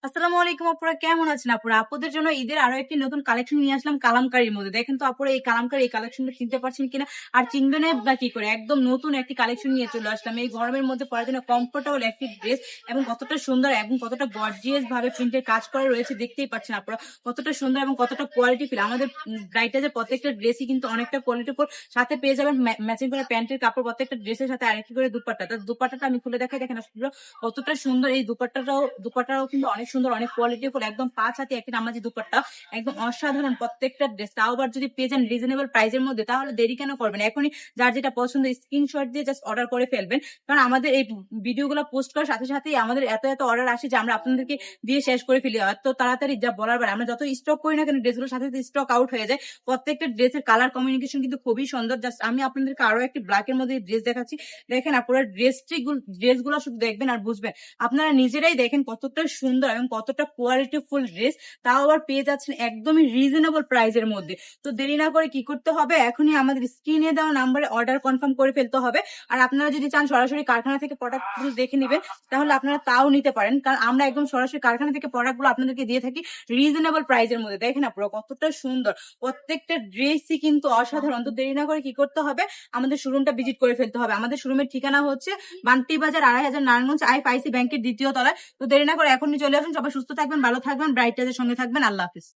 আসসালামু আলাইকুম আপুরা, কেমন আছেন আপুরা? আপুদের জন্য ঈদের আরো একটি নতুন কালেকশন নিয়ে আসলাম কালামকারীর মধ্যে। দেখেন তো আপুরা, এই কালামকারী এই কালেকশনটা চিনতে পারছেন কিনা, আর চিনবেন বা কি করে। একদম নতুন একটি কালেকশন নিয়ে চলে আসলাম এই গরমের মধ্যে পরার জন্য কমফোর্টেবল একটি ড্রেস, এবং কতটা সুন্দর এবং কতটা গর্জিয়াস ভাবে প্রিন্টের কাজ করা রয়েছে দেখতেই পাচ্ছেন আপুরা। কতটা সুন্দর এবং কতটা কোয়ালিটি ফিল। আমাদের ব্রাইটাজের প্রত্যেকটা ড্রেসই কিন্তু অনেকটা কোয়ালিটিফুল, সাথে পেয়ে যাবেন ম্যাচিং করে প্যান্টের কাপড়, প্রত্যেকটা ড্রেসের সাথে আরেকটি করে দুপাট্টা। তার দুপাট্টাটা আমি খুলে দেখাই, দেখেন আসলে কতটা সুন্দর। এই দুপাট্টাটাও কিন্তু অনেক সুন্দর, অনেক কোয়ালিটি ফুল, একদম 5 হাতে একটি নামাজি দুপাট্টা, একদম অসাধারণ প্রত্যেকটা ড্রেস। তাও আবার যদি পেয়ে যান রিজনেবল প্রাইসের মধ্যে, তাহলে দেরি কেন করবেন? এখনই যার যেটা পছন্দ স্ক্রিনশট দিয়ে জাস্ট অর্ডার করে ফেলবেন। কারণ আমাদের এই ভিডিওগুলো পোস্ট করার সাথে সাথেই আমাদের এত এত অর্ডার আসে যে আমরা আপনাদেরকে দিয়ে শেষ করে ফেলি এত তাড়াতাড়ি, যা বলার পরে। আমরা যত স্টক করি না কেন, ড্রেসগুলোর সাথে সাথে স্টক আউট হয়ে যায়। প্রত্যেকটা ড্রেসের কালার কমিউনিকেশন কিন্তু খুবই সুন্দর। জাস্ট আমি আপনাদেরকে আরো একটি ব্ল্যাকের মধ্যে ড্রেস দেখাচ্ছি। দেখেন আপনারা ড্রেসগুলো শুধু দেখবেন আর বুঝবেন। আপনারা নিজেরাই দেখেন কতটা সুন্দর এবং কতটা কোয়ালিটি ফুল ড্রেস, তাও আবার পেয়ে যাচ্ছেন একদমই রিজনেবল প্রাইসের মধ্যে। তো দেরি না করে কি করতে হবে, এখনই আমাদের স্ক্রিনে দেওয়া নাম্বারে অর্ডার কনফার্ম করে ফেলতে হবে। আর আপনারা যদি চান সরাসরি কারখানা থেকে প্রোডাক্টগুলো দেখে নেবেন, তাহলে আপনারা তাও নিতে পারেন। কারণ আমরা একদম সরাসরি কারখানা থেকে প্রোডাক্টগুলো আপনাদেরকে দিয়ে থাকি রিজনেবল প্রাইসের মধ্যে। দেখেন আপনারা কতটা সুন্দর, প্রত্যেকটা ড্রেসই কিন্তু অসাধারণ। তো দেরি না করে কি করতে হবে, আমাদের শোরুমটা ভিজিট করে ফেলতে হবে। আমাদের শোরুমের ঠিকানা হচ্ছে বান্টি বাজার 2.5 নারায়ণগঞ্জ আইএফআইসি ব্যাংকের দ্বিতীয় তলায়। তো দেরি না করে এখনই চলে আসুন। সবাই সুস্থ থাকবেন, ভালো থাকবেন, ব্রাইট টাজের সঙ্গে থাকবেন। আল্লাহ হাফিজ।